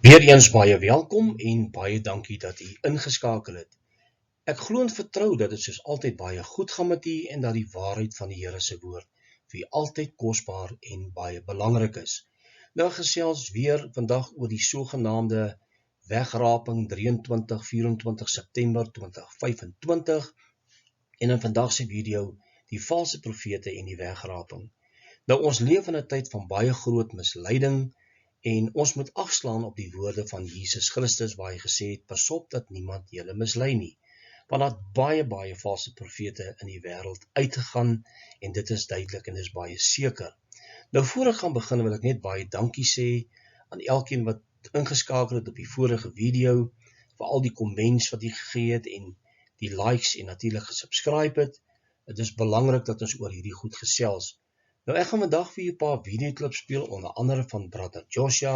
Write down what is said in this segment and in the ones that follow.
Weereens baie welkom en baie dankie dat u ingeskakel het. Ek glo en vertrou dat dit soos altyd baie goed gaan met u en dat die waarheid van die Here se woord vir u altyd kosbaar en baie belangrik is. Nou gesels weer vandag oor die sogenaamde wegraping 23-24 September 2025 en in vandag se video die valse profete en die wegraping. Nou ons leef in 'n tyd van baie groot misleiding en ons moet afslaan op die woorde van Jesus Christus waar hy gesê het, pas op dat niemand julle mislei nie. Want daar het baie valse profete in die wêreld uitgegaan en dit is duidelik en is baie seker. Nou voor ek gaan begin wil ek net baie dankie sê aan elkeen wat ingeskakel het op die vorige video, vir al die comments wat jy gegee het en die likes en natuurlik gesubscribe het. Dit is belangrik dat ons oor hierdie goed gesels. Nou ek gaan vandag vir julle 'n paar videoklips speel, onder andere van Brother Joshua,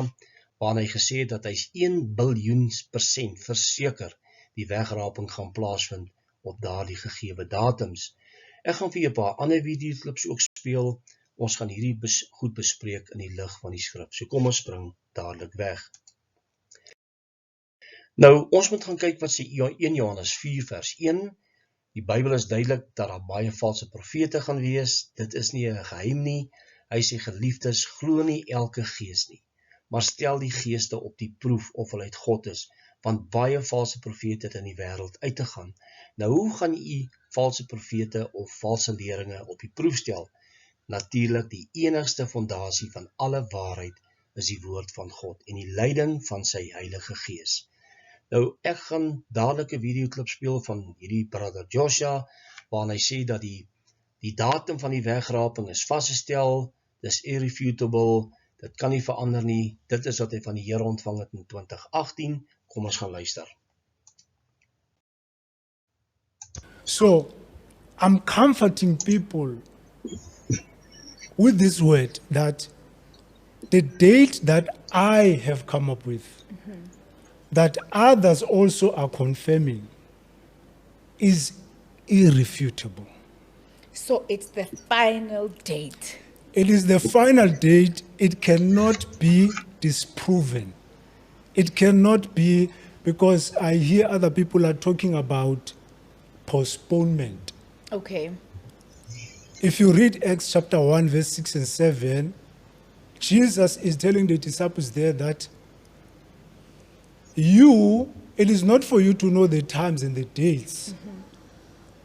waarin hy gesê het dat hy 1 biljoen% verseker die wegraping gaan plaasvind op daardie gegewe datums. Ek gaan vir julle 'n paar ander videoklips ook speel. Ons gaan hierdie goed bespreek in die lig van die skrif. So kom ons spring dadelik weg. Nou, ons moet gaan kyk wat sê 1 Johannes 4 vers 1. Die Bybel is duidelik dat daar baie valse profete gaan wees. Dit is nie 'n geheim nie. Hy sê geliefdes, glo nie elke gees nie, maar stel die geeste op die proef of hulle uit God is, want baie valse profete het in die wêreld uit te gaan. Nou hoe gaan u valse profete of valse leringe op die proef stel? Natuurlik die enigste fondasie van alle waarheid is die woord van God en die leiding van sy Heilige Gees. Nou, ek gaan dadelik 'n videoklip speel van hierdie Brother Joshua, waarin hy sê dat die datum van die wegraping is vasgestel, dis irrefutable, dit kan nie verander nie, dit is wat hy van die Here ontvang het in 2018, kom ons gaan luister. So, I'm comforting people with this word that the date that I have come up with, that others also are confirming, is irrefutable. So it's the final date. It is the final date. It cannot be disproven. It cannot be, because I hear other people are talking about postponement. Okay. If you read Acts chapter 1, verse 6 and 7, Jesus is telling the disciples there that it is not for you to know the times and the dates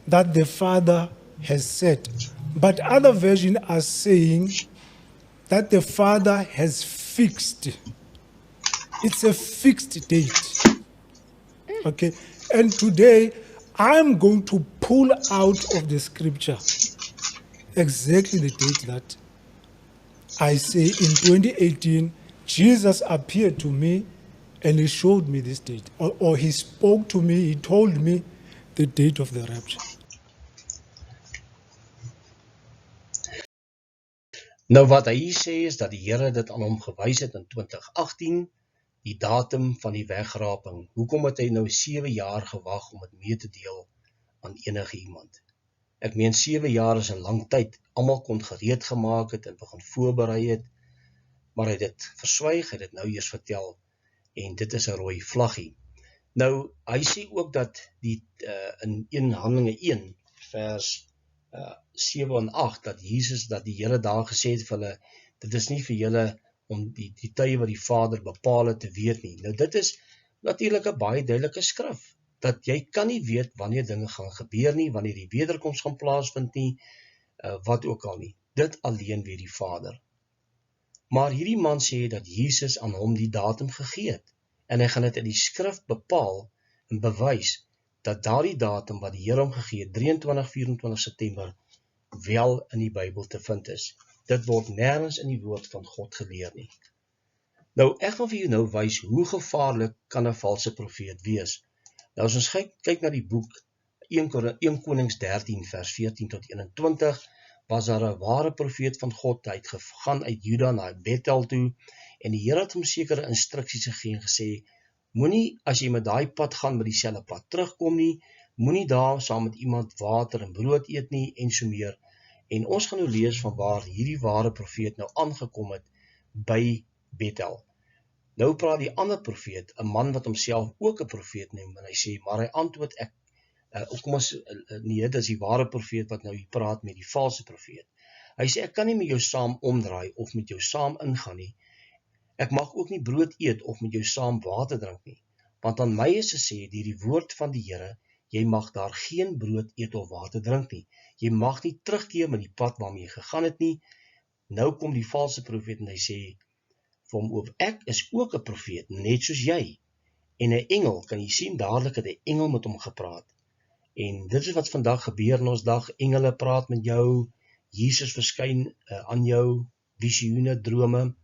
that the Father has set. But other versions are saying that the Father has fixed. It's a fixed date. Okay. And today, I'm going to pull out of the scripture exactly the date that I say in 2018, Jesus appeared to me and he showed me this date. Or he spoke to me, he told me the date of the rapture. Nou wat hy sê is dat die Here dit aan hom gewys het in 2018, die datum van die wegraping. Hoekom het hy nou 7 jaar gewag om dit mee te deel aan enige iemand? Ek meen 7 jaar is 'n lang tyd. Almal kon gereed gemaak het en begin voorberei het, maar hy het dit verswyg, hy het dit nou eers vertel en dit is 'n rooi vlaggie. Nou, hy sê ook dat in 1 Handelinge 1 vers 7 en 8 dat die Here daar gesê het vir hulle, dit is nie vir julle om die tye wat die Vader bepaal het te weet nie. Nou dit is natuurlik 'n baie duidelike skrif, dat jy kan nie weet wanneer dinge gaan gebeur nie, wanneer die wederkoms gaan plaasvind nie, wat ook al nie. Dit alleen weet die Vader. Maar hierdie man sê dat Jesus aan hom die datum gegee het, en hy gaan dit in die skrif bepaal en bewys, dat daardie datum wat die Here hom gegee het, 23-24 September, wel in die Bybel te vind is. Dit word nêrens in die woord van God geleer nie. Nou, ek gaan vir jou nou wys hoe gevaarlik kan 'n valse profeet wees. Nou, as ons kyk na die boek 1 Konings 13 vers 14 tot 21, was daar 'n ware profeet van God, hy het gegaan uit Juda na Bethel toe, en die Here het hom sekere instruksies gegee en gesê, moenie as jy met daai pad gaan met dieselfde pad terugkom nie, moenie daar saam met iemand water en brood eet nie, en so meer. En ons gaan nou lees van waar hierdie ware profeet nou aangekom het by Bethel. Nou praat die ander profeet, 'n man wat homself ook 'n profeet noem, en hy sê, maar hy antwoord kom ons, nee, dit is die ware profeet wat nou hier praat met die valse profeet. Hy sê, ek kan nie met jou saam omdraai of met jou saam ingaan nie. Ek mag ook nie brood eet of met jou saam water drink nie. Want aan my is gesê, deur die woord van die Here, jy mag daar geen brood eet of water drink nie. Jy mag nie terugkeer met die pad waarmee jy gegaan het nie. Nou kom die valse profeet en hy sê vir hom ook, ek is ook 'n profeet, net soos jy. En 'n engel, kan jy sien, dadelik het 'n engel met hom gepraat. En dit is wat vandag gebeur in ons dag, engele praat met jou, Jesus verskyn aan jou, visioene, drome.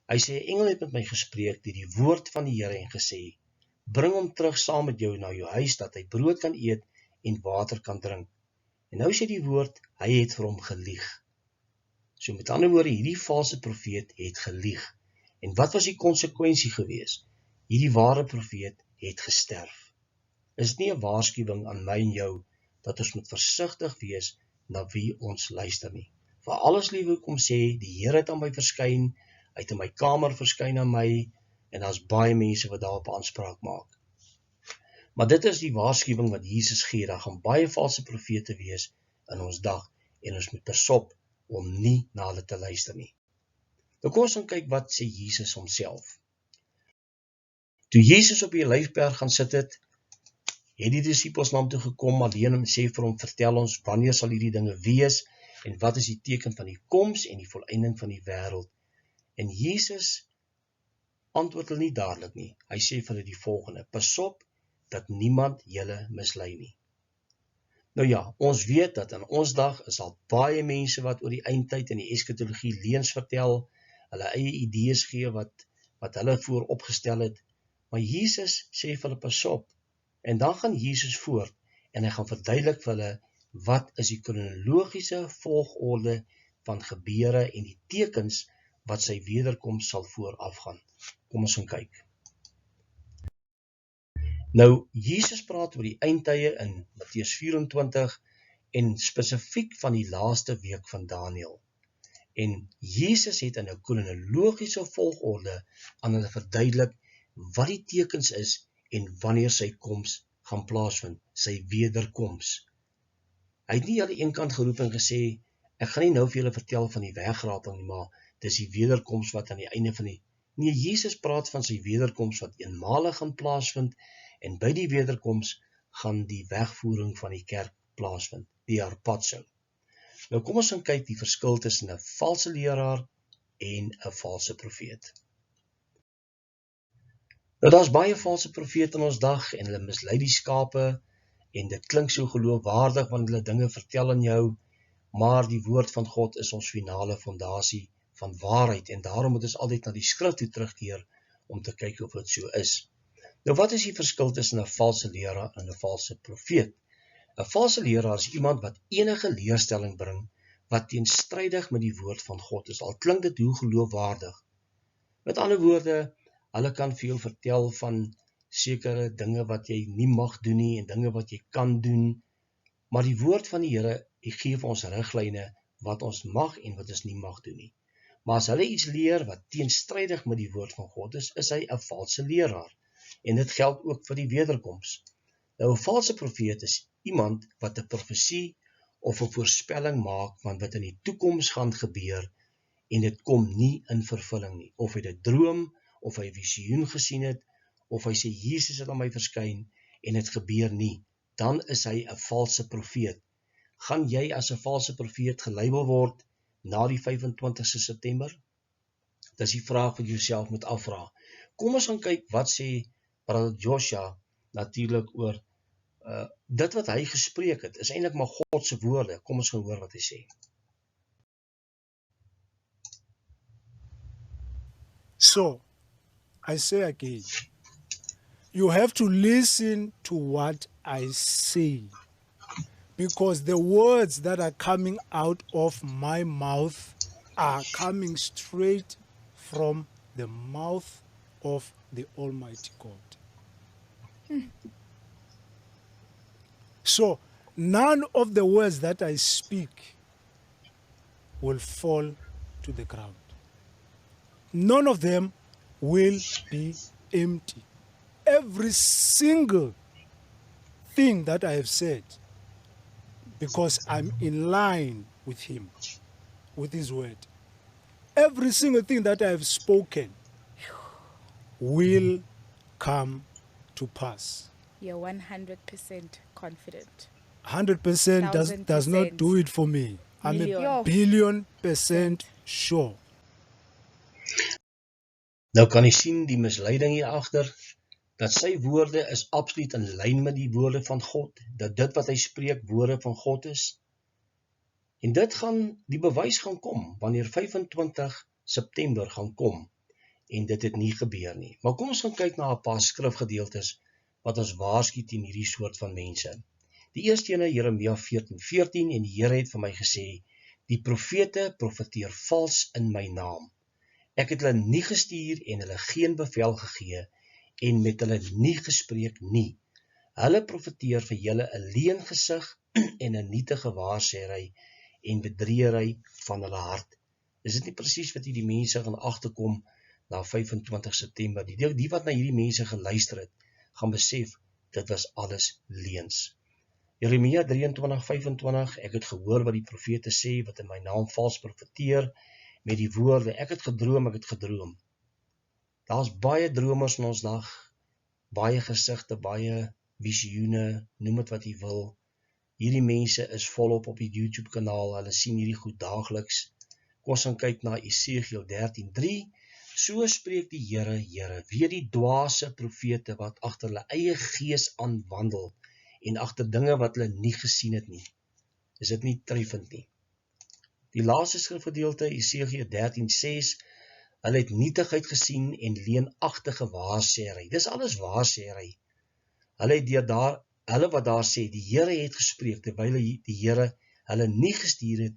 Hy sê, 'n engel het met my gespreek deur die woord van die Here en gesê, bring hom terug saam met jou na jou huis, dat hy brood kan eet en water kan drink. En nou sê die woord, hy het vir hom gelieg. So met ander woorde, hierdie valse profeet het gelieg. En wat was die konsekwensie gewees? Hierdie ware profeet het gesterf. Is nie 'n waarskuwing aan my en jou, dat ons moet versigtig wees na wie ons luister nie. Vir alles liefde kom sê, die Here het aan my verskyn, hy het in my kamer verskyn aan my, en daar's baie mense wat daarop aanspraak maak. Maar dit is die waarskuwing wat Jesus gee, daar gaan baie valse profete wees in ons dag, en ons moet pasop om nie na hulle te luister nie. Nou kom ons kyk wat sê Jesus homself. Toe Jesus op die Olyfberg gaan sit het die disippels na hom toe gekom alleen en sê vir hom, vertel ons, wanneer sal hierdie dinge wees, en wat is die teken van die koms en die volëinding van die wêreld? En Jesus antwoord hulle nie dadelik nie. Hy sê vir hulle die volgende, pasop dat niemand julle mislei nie. Nou ja, ons weet dat in ons dag is al baie mense wat oor die eindtyd en die eskatologie leuns vertel, hulle eie idees gee wat hulle vooropgestel het, maar Jesus sê vir hulle pasop, en dan gaan Jesus voort, en hy gaan verduidelik vir hulle, wat is die kronologiese volgorde van gebeure en die tekens wat sy wederkoms sal voorafgaan. Kom ons gaan kyk. Nou, Jesus praat oor die eindtye in Matteus 24 en spesifiek van die laaste week van Daniël. En Jesus het in 'n kronologiese volgorde aan hulle verduidelik wat die tekens is en wanneer sy koms gaan plaasvind, sy wederkoms. Hy het nie aan die een kant geroep en gesê, ek gaan nie nou vir julle vertel van die wegraping nie, maar dis die wederkoms wat aan die einde van die... Nee, Jesus praat van sy wederkoms wat eenmalig gaan plaasvind, en by die wederkoms gaan die wegvoering van die kerk plaasvind, die herpatsing. Nou kom ons gaan kyk die verskil tussen 'n valse leraar en 'n valse profeet. Nou daar's baie valse profete in ons dag en hulle mislei die skape en dit klink so geloofwaardig want hulle dinge vertel aan jou, maar die woord van God is ons finale fondasie van waarheid en daarom moet ons altyd na die skrif toe terugkeer om te kyk of dit so is. Nou wat is die verskil tussen 'n valse leraar en 'n valse profeet? 'n Valse leraar is iemand wat enige leerstelling bring wat teenstrydig met die woord van God is, al klink dit hoe geloofwaardig. Met ander woorde, hulle kan vir jou vertel van sekere dinge wat jy nie mag doen nie en dinge wat jy kan doen, maar die woord van die Here gee vir ons riglyne wat ons mag en wat ons nie mag doen nie. Maar as hulle iets leer wat teenstrydig met die woord van God is hy 'n valse leraar. En dit geld ook vir die wederkoms. Nou 'n valse profeet is iemand wat 'n profesie of 'n voorspelling maak van wat in die toekoms gaan gebeur en dit kom nie in vervulling nie. Of hy 'n droom of hy 'n visioen gesien het of hy sê Jesus het aan my verskyn en dit gebeur nie, dan is hy 'n valse profeet. Gaan jy as 'n valse profeet gelabel word na die 25ste September? Dis die vraag wat jy jouself moet afvra. Kom ons gaan kyk wat sê Brother Joshua natuurlik oor dit wat hy gespreek het, is eintlik maar God se woorde. Kom ons gaan hoor wat hy sê. So, I say again, you have to listen to what I say, because the words that are coming out of my mouth are coming straight from the mouth of the Almighty God. So, none of the words that I speak will fall to the ground. None of them will be empty. Every single thing that I have said, because I'm in line with him, with his word. Every single thing that I have spoken will come to pass. You're 100% confident. 100% does not do it for me. I'm Million. a billion% sure. Nou kan jy sien die misleiding hier agter, dat sy woorde is absoluut in lyn met die woorde van God, dat dit wat hy spreek woorde van God is. En dit gaan, die bewys gaan kom, wanneer 25 September gaan kom, en dit het nie gebeur nie. Maar kom ons gaan kyk na 'n paar skrifgedeeltes, wat ons waarsku teen hierdie soort van mense. Die eerste ene, Jeremia 14:14, en die Here het vir my gesê, die profete profeteer vals in my naam. Ek het hulle nie gestuur en hulle geen bevel gegee, en met hulle nie gespreek nie. Hulle profeteer vir julle 'n leengesig en 'n nietige waarsêry en bedriegery van hulle hart. Is dit nie presies wat hierdie mense gaan agterkom na 25 September? Die wat na hierdie mense geluister het, gaan besef, dit was alles leuns. Jeremia 23:25, ek het gehoor wat die profete sê, wat in my naam vals profeteer, met die woorde, ek het gedroom. Daar's baie dromers in ons dag, baie gesigte, baie visioene, noem dit wat jy wil. Hierdie mense is volop op die YouTube kanaal, hulle sien hierdie goed daagliks. Kom ons gaan kyk na Esegiel 13:3. So spreek die Here, weer die dwaase profete wat agter hulle eie gees aanwandel en agter dinge wat hulle nie gesien het nie. Is dit nie treffend nie? Die laaste skrifgedeelte, Esegiel 13:6, hulle het nietigheid gesien en leenagtige waarsêry. Dis alles waarsêry. Hulle wat daar sê, die Here het gespreek, terwyl die Here hulle nie gestuur het,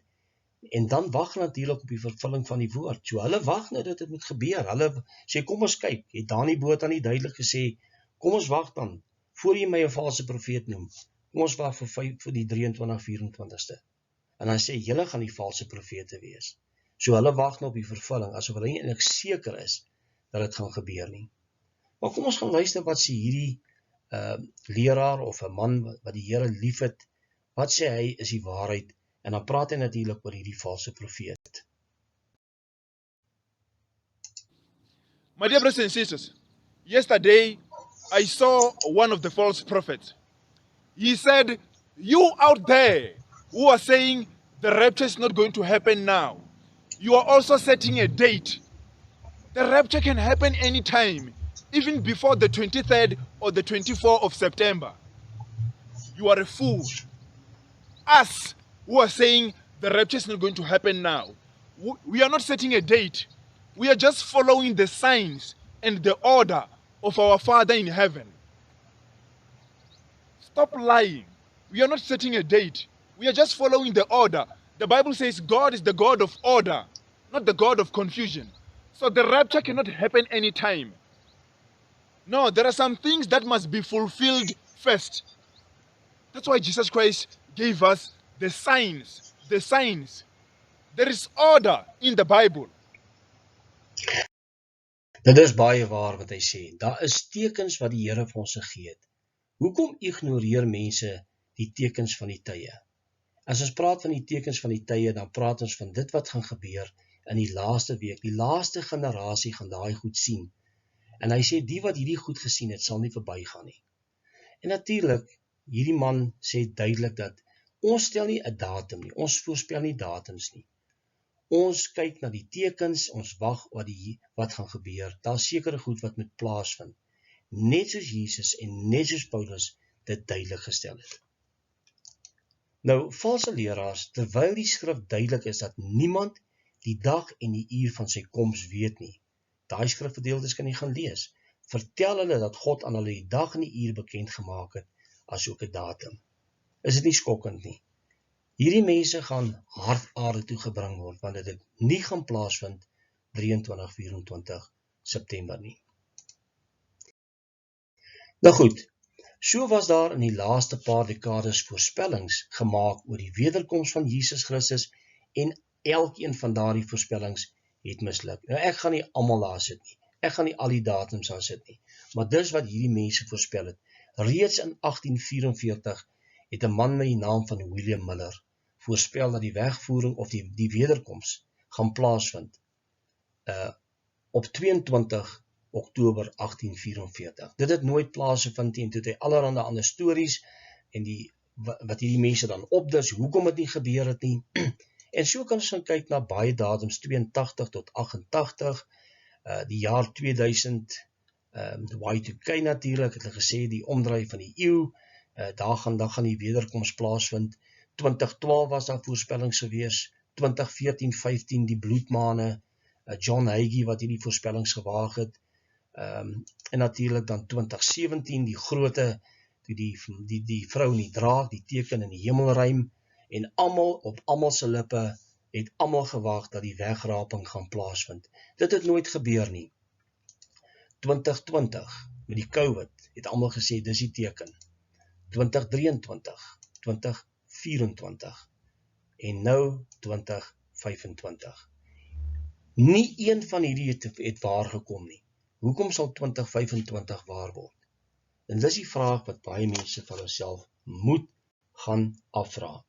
en dan wag natuurlik op die vervulling van die woord. So hulle wag nou dat dit moet gebeur. Hulle sê, kom ons kyk, het Dani Botha nie duidelik gesê, kom ons wag dan, voor jy my 'n valse profeet noem, kom ons wag vir die 23-24ste. En dan sê, julle gaan die valse profete wees. So hulle wag nou op die vervulling, asof hulle nie eintlik seker is, dat dit gaan gebeur nie. Maar kom ons gaan luister wat sê hierdie leraar, of 'n man wat die Here lief het, wat sê hy is die waarheid, en dan praat hy natuurlik oor hierdie valse profeet. My dear brothers and sisters, yesterday I saw one of the false prophets. He said, you out there who are saying the rapture is not going to happen now, you are also setting a date. The rapture can happen anytime, even before the 23rd or the 24th of September. You are a fool. Us who are saying the rapture is not going to happen now, we are not setting a date. We are just following the signs and the order of our Father in heaven. Stop lying. We are not setting a date. We are just following the order. The Bible says God is the God of order, not the God of confusion. So the rapture cannot happen anytime. No, there are some things that must be fulfilled first. That's why Jesus Christ gave us the signs. The signs. There is order in the Bible. Dit is baie waar wat hy sê. Daar is tekens wat die Here vir ons gegee het. Hoekom ignoreer mense die tekens van die tye? As ons praat van die tekens van die tye, dan praat ons van dit wat gaan gebeur in die laaste week. Die laaste generasie gaan daai goed sien. En hy sê, die wat hierdie goed gesien het, sal nie verbygaan nie. En natuurlik, hierdie man sê duidelik dat ons stel nie 'n datum nie. Ons voorspel nie datums nie. Ons kyk na die tekens, ons wag wat gaan gebeur. Daar is sekere goed wat moet plaasvind. Net soos Jesus en net soos Paulus dit duidelik gestel het. Nou, valse leraars, terwyl die skrif duidelik is dat niemand die dag en die uur van sy koms weet nie. Daai skrifgedeeltes kan jy gaan lees. Vertel hulle dat God aan hulle die dag en die uur bekend gemaak het, asook 'n datum. Is dit nie skokkend nie? Hierdie mense gaan hartaarde toe gebring word, want dit nie gaan plaasvind 23-24 September nie. Nou goed, so was daar in die laaste paar dekades voorspellings gemaak oor die wederkoms van Jesus Christus, en elkeen van daardie voorspellings het misluk. Nou ek gaan nie almal daar sit nie. Ek gaan nie al die datums aan sit nie, maar dis wat hierdie mense voorspel het. Reeds in 1844 het 'n man met die naam van William Miller voorspel dat die wegvoering of die wederkoms gaan plaasvind op 22 Oktober 1844. Dit het nooit plaasgevind en toe het hy allerhande ander stories en wat hierdie mense dan opdis, hoekom het nie gebeur het nie. En so kan ons gaan kyk na baie datums, 82 tot 88, die jaar 2000, Y2K natuurlik, het hulle gesê die omdraai van die eeu, daar gaan die wederkoms plaasvind. 2012 was daar voorspellings gewees, 2014-15 die bloedmaane, John Hagee wat hierdie voorspellings gewaag het, en natuurlik dan 2017 die groote, die vrou in die draak, die teken in die hemelruim, en op almal se lippe het almal gewag dat die wegraping gaan plaasvind. Dit het nooit gebeur nie. 2020 met die COVID het almal gesê dis die teken. 2023, 2024 en nou 2025. Nie een van hierdie het waar gekom nie. Hoekom sal 2025 waar word? En dis die vraag wat baie mense van hulself moet gaan afvra.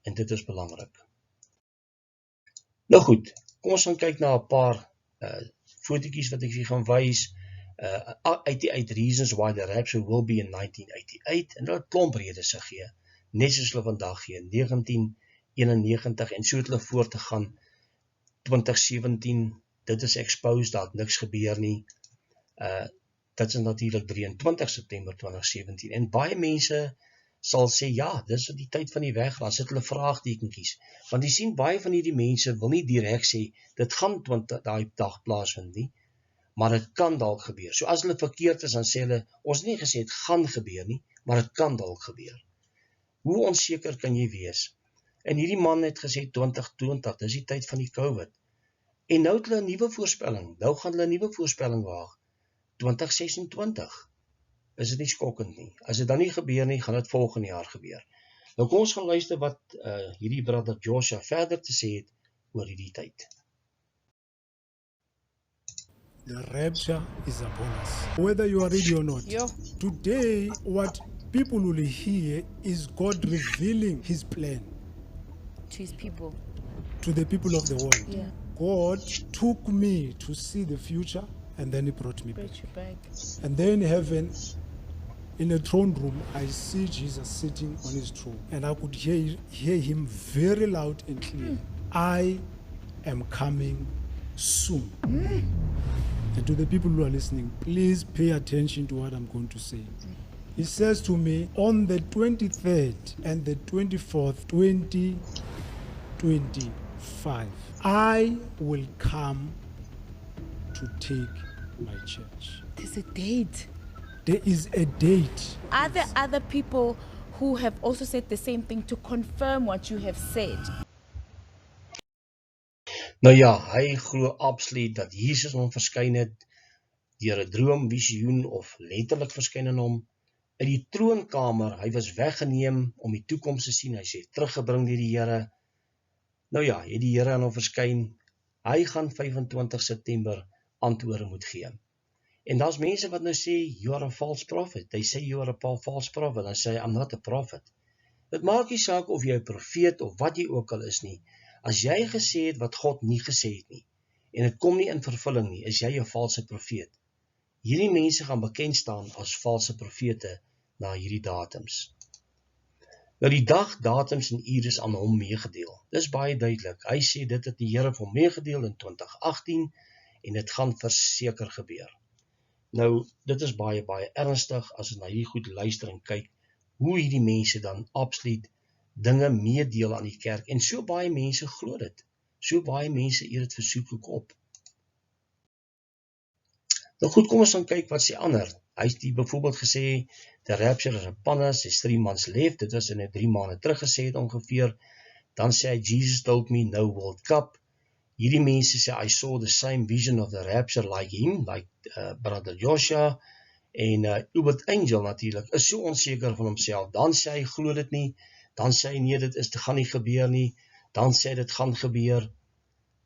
En dit is belangrik. Nou goed, kom ons gaan kyk na 'n paar fotootjies wat ek hier gaan wys. 88 reasons why the rapture will be in 1988. En hulle het klomp redes gegee. Net soos hulle vandag gee, 1991 en so het hulle voort te gaan. 2017, dit is exposed, daar het niks gebeur nie. Dit is natuurlik 23 September 2017. En baie mense sal sê, ja, dis die tyd van die weg, dan sit hulle vraagtekentjies. Want jy sien, baie van hierdie mense wil nie direk sê, dit gaan daai dag plaasvind nie, maar dit kan dalk gebeur. So as hulle verkeerd is, dan sê hulle, ons het nie gesê het gaan gebeur nie, maar dit kan dalk gebeur. Hoe onseker kan jy wees? En hierdie man het gesê 2020, dis die tyd van die COVID. En nou het hulle 'n nuwe voorspelling. Nou gaan hulle 'n nuwe voorspelling waag. 2026. Is dit nie skokkend nie? As dit dan nie gebeur nie, gaan dit volgende jaar gebeur. Nou kom ons gaan luister wat hierdie brother Joshua verder te sê het oor hierdie tyd. The rapture is upon us. Whether you are ready or not. Yo. Today, what people will hear is God revealing his plan To his people. to the people of the world. Yeah. God took me to see the future and then he brought me back. Brought you back. And then in heaven, in a throne room, I see Jesus sitting on his throne. And I could hear him very loud and clear. I am coming soon. And to the people who are listening, please pay attention to what I'm going to say. He says to me, on the 23rd and the 24th, 2025, I will come to take my church. There's a date. There is a date. Are there other people who have also said the same thing to confirm what you have said? Nou ja, hy glo absoluut dat Jesus hom verskyn het deur 'n droom, visioen of letterlik verskyn aan hom in die troonkamer. Hy was weggeneem om die toekoms te sien. Hy sê teruggebring deur die Here. Nou ja, het die Here aan hom verskyn. Hy gaan 25 September antwoorde moet gee. En daar's mense wat nou sê, you are a false prophet. They say you are a false prophet. Dan sê hy, I'm not a prophet. Dit maak nie saak of jy 'n profeet of wat jy ook al is nie. As jy gesê het wat God nie gesê het nie, en dit kom nie in vervulling nie, is jy 'n valse profeet. Hierdie mense gaan bekend staan as valse profete na hierdie datums. Nou die dag, datums en ure is aan hom meegedeel. Dis baie duidelik. Hy sê dit het die Here vir hom meegedeel in 2018 en dit gaan verseker gebeur. Nou, dit is baie ernstig as ons na hierdie goed luister en kyk hoe hierdie mense dan absoluut dinge meedeel aan die kerk en so baie mense glo dit. So baie mense eet dit versoeklik op. Nou goed, kom ons dan kyk wat sê ander. Hy het byvoorbeeld gesê, the rapture is upon us, is 3 months left, dit was in 3 maande terug gesê het ongeveer. Dan sê hy, Jesus told me no World Cup. Hierdie mense sê, I saw the same vision of the rapture like him, like brother Joshua. En Hubert Angel natuurlik is so onseker van homself. Dan sê hy, glo dit nie. Dan sê hy, nee, dit gaan nie gebeur nie. Dan sê hy, dit gaan gebeur.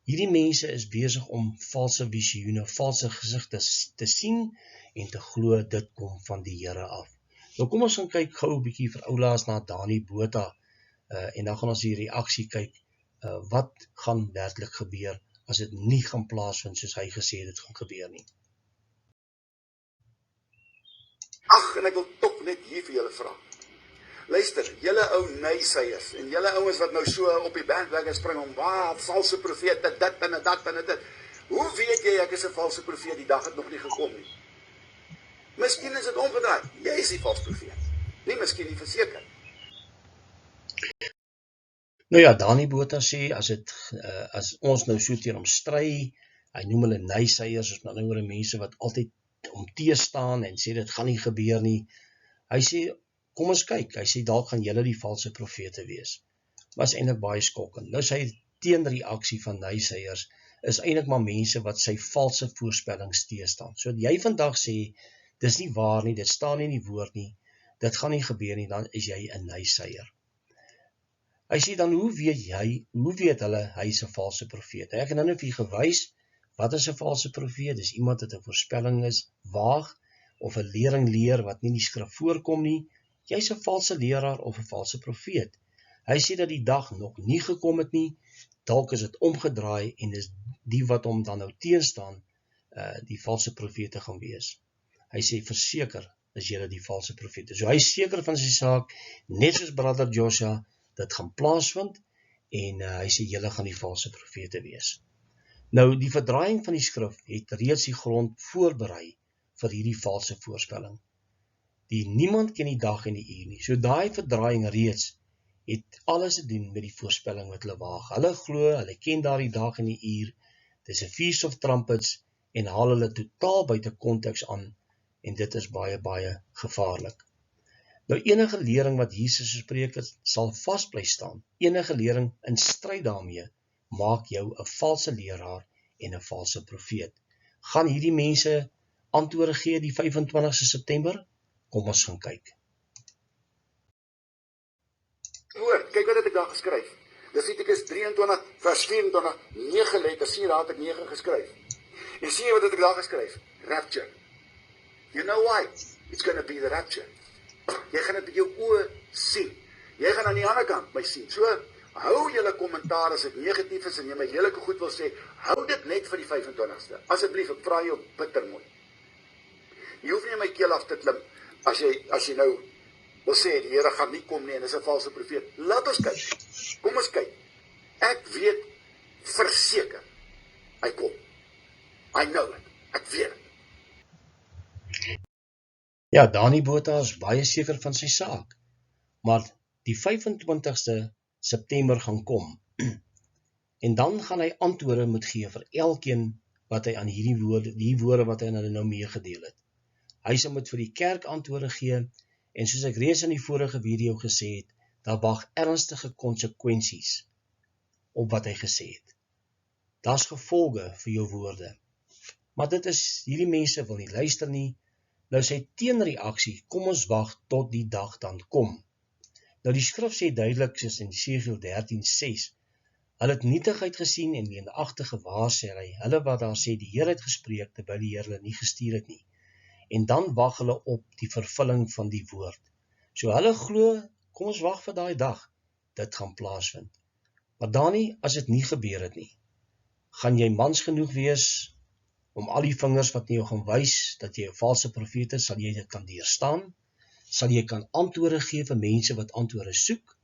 Hierdie mense is besig om valse visioene, valse gesigte te sien en te glo dit kom van die Here af. Nou kom ons gaan kyk gou 'n bietjie vir oulaas na Dani Botha en dan gaan ons die reaksie kyk, wat gaan werklik gebeur as dit nie gaan plaasvind soos hy gesê dit gaan gebeur nie. Ag, en ek wil tog net hier vir julle vra. Luister, julle ou naysayers en julle ouens wat nou so op die bandwagon spring om valse profete, dit en dat en dit. Hoe weet jy ek is 'n valse profeet? Die dag het nog nie gekom nie. Miskien is dit omgedraai. Jy is die valse profeet. Nie miskien nie, verseker. Nou ja, Dani Botha sê as ons nou so teen hom stry, hy noem hulle naysayers, is nou oor mense wat altyd om te staan en sê dit gaan nie gebeur nie. Hy sê kom ons kyk, hy sê dalk gaan julle die valse profete wees. Was eintlik baie skokkend. Nou sy teenreaksie van naysayers is eintlik maar mense wat sy valse voorspellings teestaan. So jy vandag sê dis nie waar nie, dit staan nie in die woord nie, dit gaan nie gebeur nie, dan is jy 'n naysaier. Hy sê dan hoe weet hulle hy is 'n valse profeet? Ek het nou net vir gewys, wat is 'n valse profeet? Dis iemand wat 'n voorspelling is, waag, of 'n lering leer wat nie in die skrif voorkom nie. Jy's 'n valse leraar of 'n valse profeet. Hy sê dat die dag nog nie gekom het nie, dalk is dit omgedraai en dis die wat hom dan nou teenstaan, die valse profete gaan wees. Hy sê verseker is julle die valse profete. So hy is seker van sy saak, net soos brother Joshua, dit gaan plaasvind en hy sê julle gaan die valse profete wees. Nou die verdraaiing van die skrif het reeds die grond voorberei vir hierdie valse voorspelling. Niemand ken die dag en die uur nie. So daai verdraaiing reeds het alles te doen met die voorspelling wat hulle waag. Hulle glo, hulle ken daardie dag en die uur. Dis 'n feast of trumpets en haal hulle totaal buite konteks aan en dit is baie, baie gevaarlik. Nou enige lering wat Jesus gespreek het, sal vas bly staan. Enige lering in stryd daarmee maak jou 'n valse leraar en 'n valse profeet. Gaan hierdie mense antwoorde gee die 25ste September? Kom ons gaan kyk. Hoor, kyk wat het ek daar geskryf. Dis Levitikus 23 vers 24, 9 letters, sien daar het ek 9 geskryf. En sien wat het ek daar geskryf? Rapture. You know why? It's going to be the rapture. Jy gaan dit met jou oë sien. Jy gaan aan die ander kant my sien. So, hou julle kommentaar as dit negatief is en jy my lelike goed wil sê, hou dit net vir die 25ste. Asseblief, ek vra jou bittermooi. Jy hoef nie my keel af te klim as jy nou wil sê die Here gaan nie kom nie en dis 'n valse profeet. Laat ons kyk. Kom ons kyk. Ek weet verseker hy kom. I know it. Ek weet dit. Ja, Dani Botha is baie seker van sy saak. Maar die 25ste September gaan kom. En dan gaan hy antwoorde moet gee vir elkeen wat hy aan die woorde wat hy aan hulle nou meegedeel het. Hy sal moet vir die kerk antwoorde gee en soos ek reeds in die vorige video gesê het, daar wag ernstige konsekwensies op wat hy gesê het. Daar's gevolge vir jou woorde. Maar dit is, hierdie mense wil nie luister nie. Nou sy teenreaksie, kom ons wag tot die dag dan kom. Nou die skrif sê duidelik, soos in Jesegiel 13:6, hulle het nietigheid gesien en leenagtige waar sê hy, hulle wat daar sê, die Here het gespreek, terwyl die Here hulle nie gestuur het nie. En dan wag hulle op die vervulling van die woord. So hulle glo, kom ons wag vir daai dag, dit gaan plaasvind. Maar Dani, as dit nie gebeur het nie, gaan jy mans genoeg wees om al die vingers wat jou gaan wys, dat jy 'n valse profeet is, sal jy dit kan deurstaan? Sal jy kan antwoorde gee vir mense wat antwoorde soek?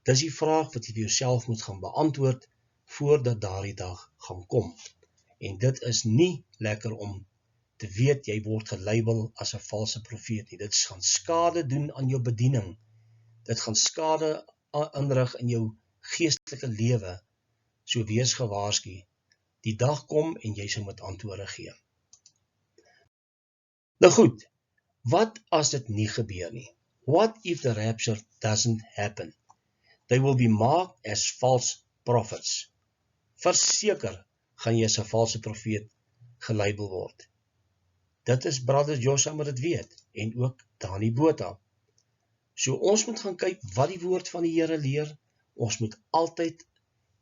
Dis die vraag wat jy vir jouself moet gaan beantwoord, voordat daardie dag gaan kom. En dit is nie lekker om te weet, jy word gelabel as 'n valse profeet nie. Dit gaan skade doen aan jou bediening. Dit gaan skade aanrig in jou geestelike lewe. So wees gewaarsku. Die dag kom en jy sal moet antwoorde gee. Nou goed, wat as dit nie gebeur nie? What if the rapture doesn't happen? They will be marked as false prophets. Verseker gaan jy as 'n valse profeet gelabel word. Dit is brother Joshua moet dit weet, en ook Dani Botha. So ons moet gaan kyk wat die woord van die Here leer. Ons moet altyd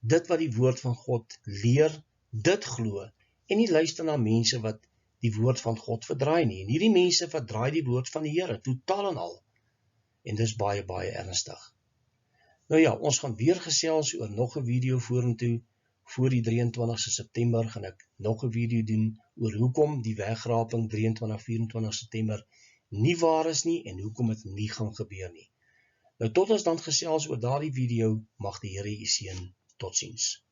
dit wat die woord van God leer, dit glo, en nie luister na mense wat die woord van God verdraai nie. En hierdie mense verdraai die woord van die Here, totaal en al. En dis baie, baie ernstig. Nou ja, ons gaan weer gesels oor nog 'n video vorentoe. Voor die 23 September gaan ek nog 'n video doen oor hoekom die wegraping 23-24 September nie waar is nie en hoekom dit nie gaan gebeur nie. Nou tot ons dan gesels oor daardie video, mag die Here u seën. Totsiens.